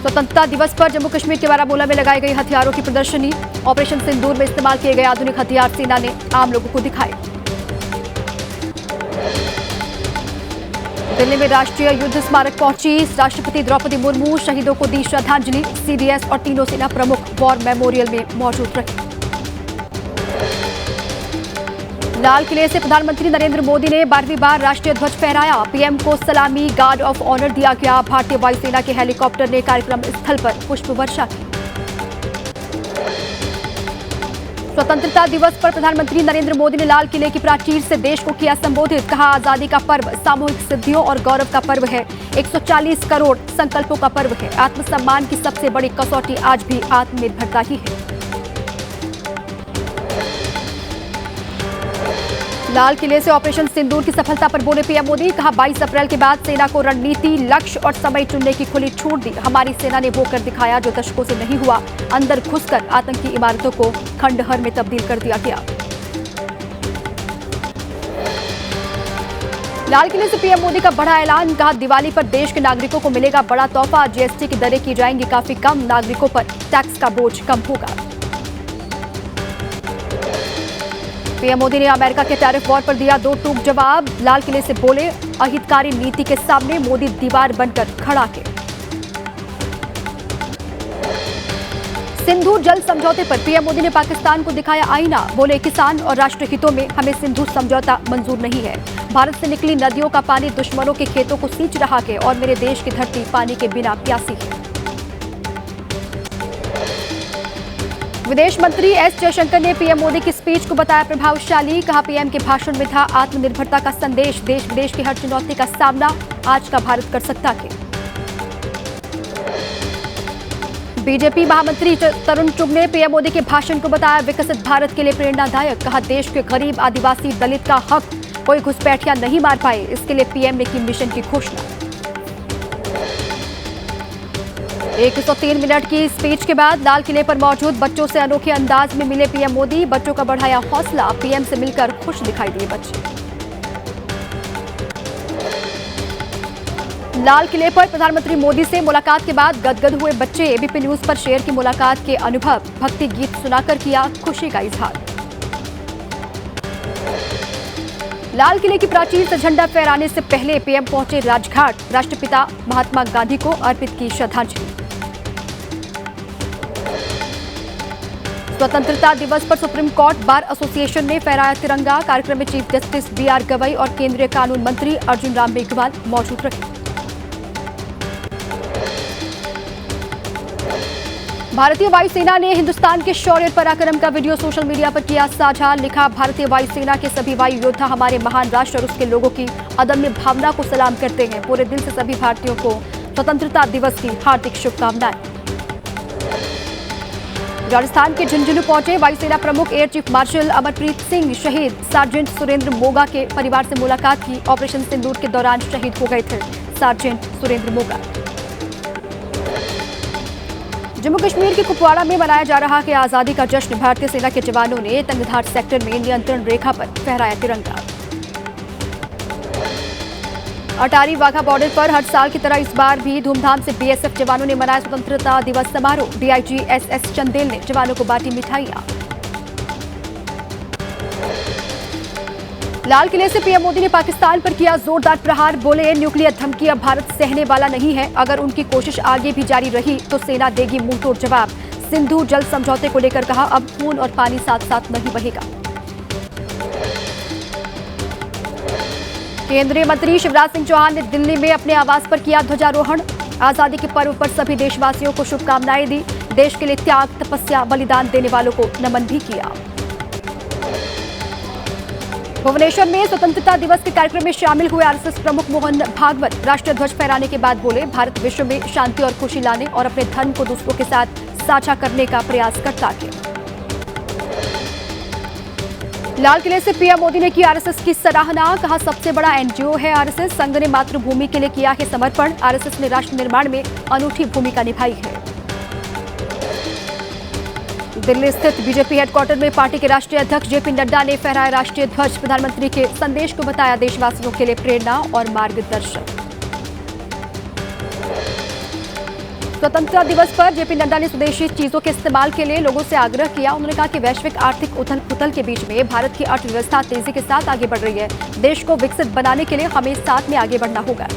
स्वतंत्रता दिवस पर जम्मू कश्मीर के बारामूला में लगाई गई हथियारों की प्रदर्शनी। ऑपरेशन सिंदूर में इस्तेमाल किए गए आधुनिक हथियार सेना ने आम लोगों को दिखाए। दिल्ली में राष्ट्रीय युद्ध स्मारक पहुंची राष्ट्रपति द्रौपदी मुर्मू, शहीदों को दी श्रद्धांजलि। सीडीएस और तीनों सेना प्रमुख वॉर मेमोरियल में मौजूद रहे। लाल किले से प्रधानमंत्री नरेंद्र मोदी ने 12वीं बार राष्ट्रीय ध्वज फहराया। पीएम को सलामी, गार्ड ऑफ ऑनर दिया गया। भारतीय वायुसेना के हेलीकॉप्टर ने कार्यक्रम स्थल पर पुष्प वर्षा की। स्वतंत्रता दिवस पर प्रधानमंत्री नरेंद्र मोदी ने लाल किले की प्राचीर से देश को किया संबोधित। कहा, आजादी का पर्व सामूहिक सिद्धियों और गौरव का पर्व है। 140 करोड़ संकल्पों का पर्व है। आत्मसम्मान की सबसे बड़ी कसौटी आज भी आत्मनिर्भरता ही है। लाल किले से ऑपरेशन सिंदूर की सफलता पर बोले पीएम मोदी। कहा, 22 अप्रैल के बाद सेना को रणनीति, लक्ष्य और समय चुनने की खुली छूट दी। हमारी सेना ने वो कर दिखाया जो दशकों से नहीं हुआ। अंदर घुसकर आतंकी इमारतों को खंडहर में तब्दील कर दिया गया। लाल किले से पीएम मोदी का बड़ा ऐलान। कहा, दिवाली पर देश के नागरिकों को मिलेगा बड़ा तोहफा। जीएसटी की दरें की जाएंगी काफी कम। नागरिकों पर टैक्स का बोझ कम होगा। पीएम मोदी ने अमेरिका के टैरिफ वॉर पर दिया दो टूक जवाब। लाल किले से बोले, अहितकारी नीति के सामने मोदी दीवार बनकर खड़ा के। सिंधु जल समझौते पर पीएम मोदी ने पाकिस्तान को दिखाया आईना। बोले, किसान और राष्ट्र हितों में हमें सिंधु समझौता मंजूर नहीं है। भारत से निकली नदियों का पानी दुश्मनों के खेतों को सींच रहा है और मेरे देश की धरती पानी के बिना प्यासी है। विदेश मंत्री एस जयशंकर ने पीएम मोदी की स्पीच को बताया प्रभावशाली। कहा, पीएम के भाषण में था आत्मनिर्भरता का संदेश। देश विदेश की हर चुनौती का सामना आज का भारत कर सकता है। बीजेपी महामंत्री तरुण चुग ने पीएम मोदी के भाषण को बताया विकसित भारत के लिए प्रेरणादायक। कहा, देश के गरीब, आदिवासी, दलित का हक कोई घुसपैठिया नहीं मार पाए। इसके लिए पीएम ने की मिशन की घोषणा। 103 मिनट की स्पीच के बाद लाल किले पर मौजूद बच्चों से अनोखे अंदाज में मिले पीएम मोदी। बच्चों का बढ़ाया हौसला। पीएम से मिलकर खुश दिखाई दिए बच्चे। लाल किले पर प्रधानमंत्री मोदी से मुलाकात के बाद गदगद हुए बच्चे। एबीपी न्यूज पर शेयर की मुलाकात के अनुभव। भक्ति गीत सुनाकर किया खुशी का इजहार। लाल किले की प्राचीर से झंडा फहराने से पहले पीएम पहुंचे राजघाट। राष्ट्रपिता महात्मा गांधी को अर्पित की श्रद्धांजलि। स्वतंत्रता दिवस पर सुप्रीम कोर्ट बार एसोसिएशन ने फहराया तिरंगा। कार्यक्रम में चीफ जस्टिस बीआर गवई और केंद्रीय कानून मंत्री अर्जुन राम मेघवाल मौजूद रहे। भारतीय वायुसेना ने हिंदुस्तान के शौर्य पराक्रम का वीडियो सोशल मीडिया पर किया साझा। लिखा, भारतीय वायुसेना के सभी वायु योद्धा हमारे महान राष्ट्र और उसके लोगों की अदम्य भावना को सलाम करते हैं। पूरे दिल से सभी भारतीयों को स्वतंत्रता दिवस की हार्दिक शुभकामनाएं। राजस्थान के झुंझुनू पहुंचे वायुसेना प्रमुख air chief marshal Amarpreet Singh. शहीद सार्जेंट सुरेंद्र मोगा के परिवार से मुलाकात की। ऑपरेशन सिंदूर के दौरान शहीद हो गए थे सार्जेंट सुरेंद्र मोगा। जम्मू कश्मीर के कुपवाड़ा में मनाया जा रहा है आजादी का जश्न। भारतीय सेना के जवानों ने तंगधार सेक्टर में नियंत्रण रेखा पर फहराया तिरंगा। अटारी वाघा बॉर्डर पर हर साल की तरह इस बार भी धूमधाम से बीएसएफ जवानों ने मनाया स्वतंत्रता दिवस समारोह। डीआईजी एसएस चंदेल ने जवानों को बांटी मिठाइयां। लाल किले से पीएम मोदी ने पाकिस्तान पर किया जोरदार प्रहार। बोले, न्यूक्लियर धमकी अब भारत सहने वाला नहीं है। अगर उनकी कोशिश आगे भी जारी रही तो सेना देगी मुंहतोड़ जवाब। सिंधु जल समझौते को लेकर कहा, अब खून और पानी साथ साथ नहीं बहेगा। केंद्रीय मंत्री शिवराज सिंह चौहान ने दिल्ली में अपने आवास पर किया ध्वजारोहण। आजादी के पर्व पर सभी देशवासियों को शुभकामनाएं दी। देश के लिए त्याग, तपस्या, बलिदान देने वालों को नमन भी किया। भुवनेश्वर में स्वतंत्रता दिवस के कार्यक्रम में शामिल हुए आरएसएस प्रमुख मोहन भागवत राष्ट्रीय ध्वज फहराने के बाद बोले, भारत विश्व में शांति और खुशी लाने और अपने धर्म को दूसरों के साथ साझा करने का प्रयास करता है। लाल किले से पीएम मोदी ने की आरएसएस की सराहना। कहा, सबसे बड़ा एनजीओ है आरएसएस। संघ ने मातृभूमि के लिए किया है समर्पण। आरएसएस ने राष्ट्र निर्माण में अनूठी भूमिका निभाई है। दिल्ली स्थित बीजेपी हेडक्वार्टर में पार्टी के राष्ट्रीय अध्यक्ष जेपी नड्डा ने फहराया राष्ट्रीय ध्वज। प्रधानमंत्री के संदेश को बताया देशवासियों के लिए प्रेरणा और मार्गदर्शन। स्वतंत्रता दिवस पर जेपी नड्डा ने स्वदेशी चीजों के इस्तेमाल के लिए लोगों से आग्रह किया। उन्होंने कहा कि वैश्विक आर्थिक उथल पुथल के बीच में भारत की अर्थव्यवस्था तेजी के साथ आगे बढ़ रही है। देश को विकसित बनाने के लिए हमें साथ में आगे बढ़ना होगा।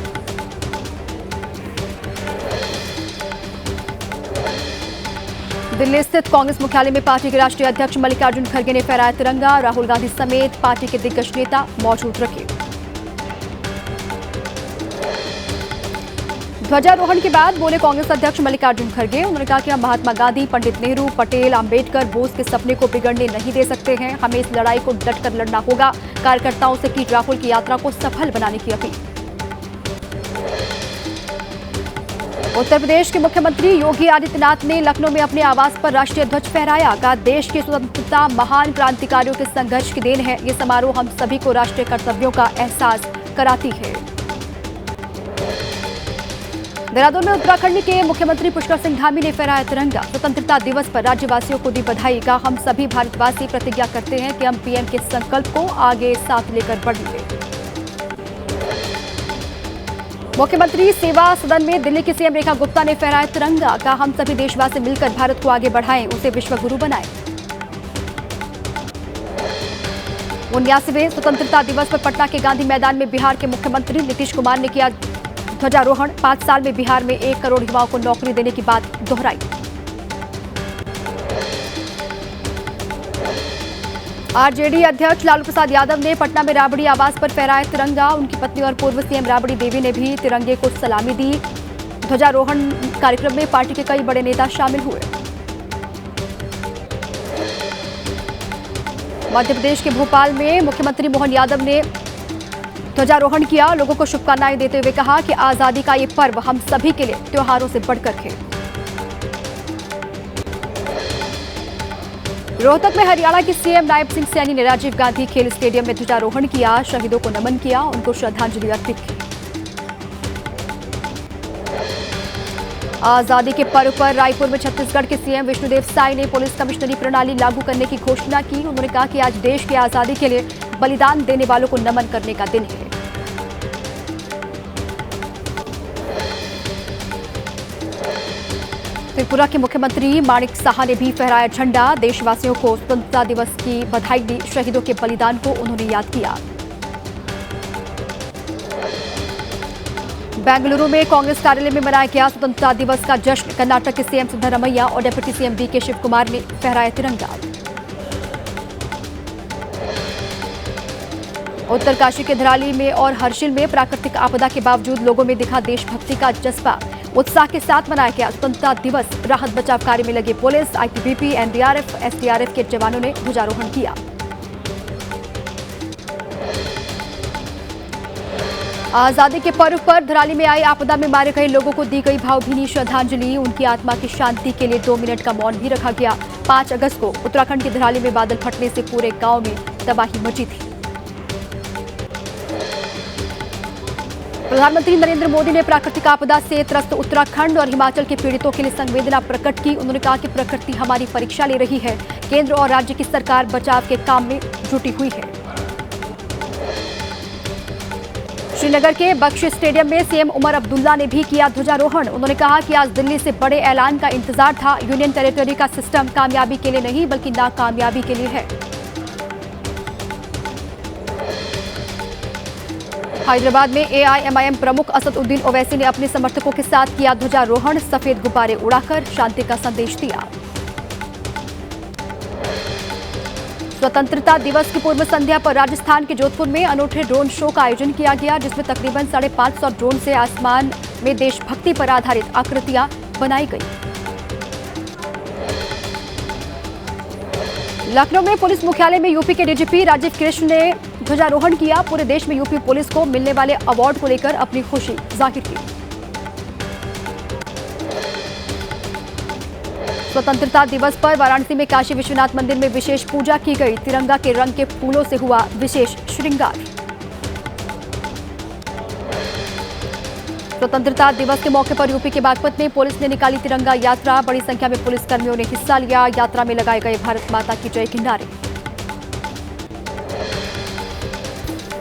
दिल्ली स्थित कांग्रेस मुख्यालय में पार्टी के राष्ट्रीय अध्यक्ष मल्लिकार्जुन खड़गे ने फहराया तिरंगा। राहुल गांधी समेत पार्टी के दिग्गज नेता मौजूद रहे। ध्वजारोहण के बाद बोले कांग्रेस अध्यक्ष मल्लिकार्जुन खड़गे। उन्होंने कहा कि हम महात्मा गांधी, पंडित नेहरू, पटेल, अंबेडकर, बोस के सपने को बिगड़ने नहीं दे सकते हैं। हमें इस लड़ाई को डटकर लड़ना होगा। कार्यकर्ताओं से की राहुल की यात्रा को सफल बनाने की अपील। उत्तर प्रदेश के मुख्यमंत्री योगी आदित्यनाथ ने लखनऊ में अपने आवास पर राष्ट्रीय ध्वज फहराया। कहा, देश की स्वतंत्रता महान क्रांतिकारियों के संघर्ष की देन है। ये समारोह हम सभी को राष्ट्रीय कर्तव्यों का एहसास कराती है। देहरादून में उत्तराखंड के मुख्यमंत्री पुष्कर सिंह धामी ने फहराया तिरंगा। स्वतंत्रता दिवस पर राज्यवासियों को दी बधाई। कहा, हम सभी भारतवासी प्रतिज्ञा करते हैं कि हम पीएम के संकल्प को आगे साथ लेकर बढ़ेंगे। मुख्यमंत्री सेवा सदन में दिल्ली की सीएम रेखा गुप्ता ने फहराया तिरंगा। कहा, हम सभी देशवासी मिलकर भारत को आगे बढ़ाएं, उसे विश्व गुरु बनाएं। 79वें स्वतंत्रता दिवस पर पटना के गांधी मैदान में बिहार के मुख्यमंत्री नीतीश कुमार ने किया ध्वजारोहण। 5 साल में बिहार में 1 करोड़ युवाओं को नौकरी देने की बात दोहराई। आरजेडी अध्यक्ष लालू प्रसाद यादव ने पटना में राबड़ी आवास पर फहराया तिरंगा। उनकी पत्नी और पूर्व सीएम राबड़ी देवी ने भी तिरंगे को सलामी दी। ध्वजारोहण कार्यक्रम में पार्टी के कई बड़े नेता शामिल हुए। मध्य प्रदेश के भोपाल में मुख्यमंत्री मोहन यादव ने ध्वजारोहण किया। लोगों को शुभकामनाएं देते हुए कहा कि आजादी का ये पर्व हम सभी के लिए त्योहारों से बढ़कर है। रोहतक में हरियाणा की सीएम नायब सिंह सैनी ने राजीव गांधी खेल स्टेडियम में ध्वजारोहण किया। शहीदों को नमन किया, उनको श्रद्धांजलि अर्पित की। आजादी के पर्व पर रायपुर में छत्तीसगढ़ के सीएम विष्णुदेव साय ने पुलिस कमिश्नरी प्रणाली लागू करने की घोषणा की। उन्होंने कहा कि आज देश की आजादी के लिए बलिदान देने वालों को नमन करने का दिन है। त्रिपुरा के मुख्यमंत्री माणिक साहा ने भी फहराया झंडा। देशवासियों को स्वतंत्रता दिवस की बधाई दी। शहीदों के बलिदान को उन्होंने याद किया। बेंगलुरु में कांग्रेस कार्यालय में मनाया गया स्वतंत्रता दिवस का जश्न। कर्नाटक के सीएम सिद्धरामैया और डिप्टी सीएम डीके शिव कुमार ने फहराया तिरंगा। उत्तरकाशी के धराली में और हर्षिल में प्राकृतिक आपदा के बावजूद लोगों में दिखा देशभक्ति का जज्बा। उत्साह के साथ मनाया गया स्वतंत्रता दिवस। राहत बचाव कार्य में लगे पुलिस, आईटीबीपी, एनडीआरएफ, एसडीआरएफ के जवानों ने ध्वजारोहण किया। आजादी के पर्व पर धराली में आई आपदा में मारे गए लोगों को दी गई भावभीनी श्रद्धांजलि। उनकी आत्मा की शांति के लिए 2 मिनट का मौन भी रखा गया। 5 अगस्त को उत्तराखंड की धराली में बादल फटने से पूरे गांव में तबाही मची थी। प्रधानमंत्री नरेंद्र मोदी ने प्राकृतिक आपदा से त्रस्त उत्तराखंड और हिमाचल के पीड़ितों के लिए संवेदना प्रकट की। उन्होंने कहा कि प्रकृति हमारी परीक्षा ले रही है। केंद्र और राज्य की सरकार बचाव के काम में जुटी हुई है। श्रीनगर के बख्श स्टेडियम में सीएम उमर अब्दुल्ला ने भी किया ध्वजारोहण। उन्होंने कहा कि आज दिल्ली से बड़े ऐलान का इंतजार था। यूनियन टेरिटरी का सिस्टम कामयाबी के लिए नहीं बल्कि नाकामयाबी के लिए है। हैदराबाद में एआईएमआईएम प्रमुख असदुद्दीन ओवैसी ने अपने समर्थकों के साथ किया ध्वजारोहण। सफेद गुब्बारे उड़ाकर शांति का संदेश दिया। स्वतंत्रता दिवस की पूर्व संध्या पर राजस्थान के जोधपुर में अनूठे ड्रोन शो का आयोजन किया गया, जिसमें तकरीबन 550 ड्रोन से आसमान में देशभक्ति पर आधारित आकृतियां बनाई गई। लखनऊ में पुलिस मुख्यालय में यूपी के डीजीपी राजीव कृष्ण ने ध्वजारोहण किया। पूरे देश में यूपी पुलिस को मिलने वाले अवार्ड को लेकर अपनी खुशी जाहिर की। स्वतंत्रता दिवस पर वाराणसी में काशी विश्वनाथ मंदिर में विशेष पूजा की गई। तिरंगा के रंग के फूलों से हुआ विशेष श्रृंगार। स्वतंत्रता दिवस के मौके पर यूपी के बागपत में पुलिस ने निकाली तिरंगा यात्रा। बड़ी संख्या में पुलिसकर्मियों ने हिस्सा लिया। यात्रा में लगाए गए भारत माता की जय के नारे।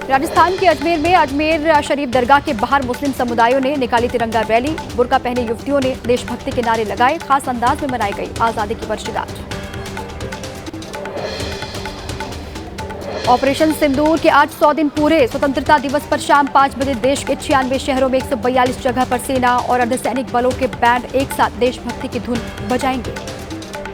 राजस्थान के अजमेर में अजमेर शरीफ दरगाह के बाहर मुस्लिम समुदायों ने निकाली तिरंगा रैली। बुर्का पहने युवतियों ने देशभक्ति के नारे लगाए। खास अंदाज में मनाई गई आजादी की वर्षगांठ। ऑपरेशन सिंदूर के आज 100 दिन पूरे। स्वतंत्रता दिवस पर शाम 5 बजे देश के 96 शहरों में 142 जगह पर सेना और अर्धसैनिक बलों के बैंड एक साथ देशभक्ति की धुन बजाएंगे।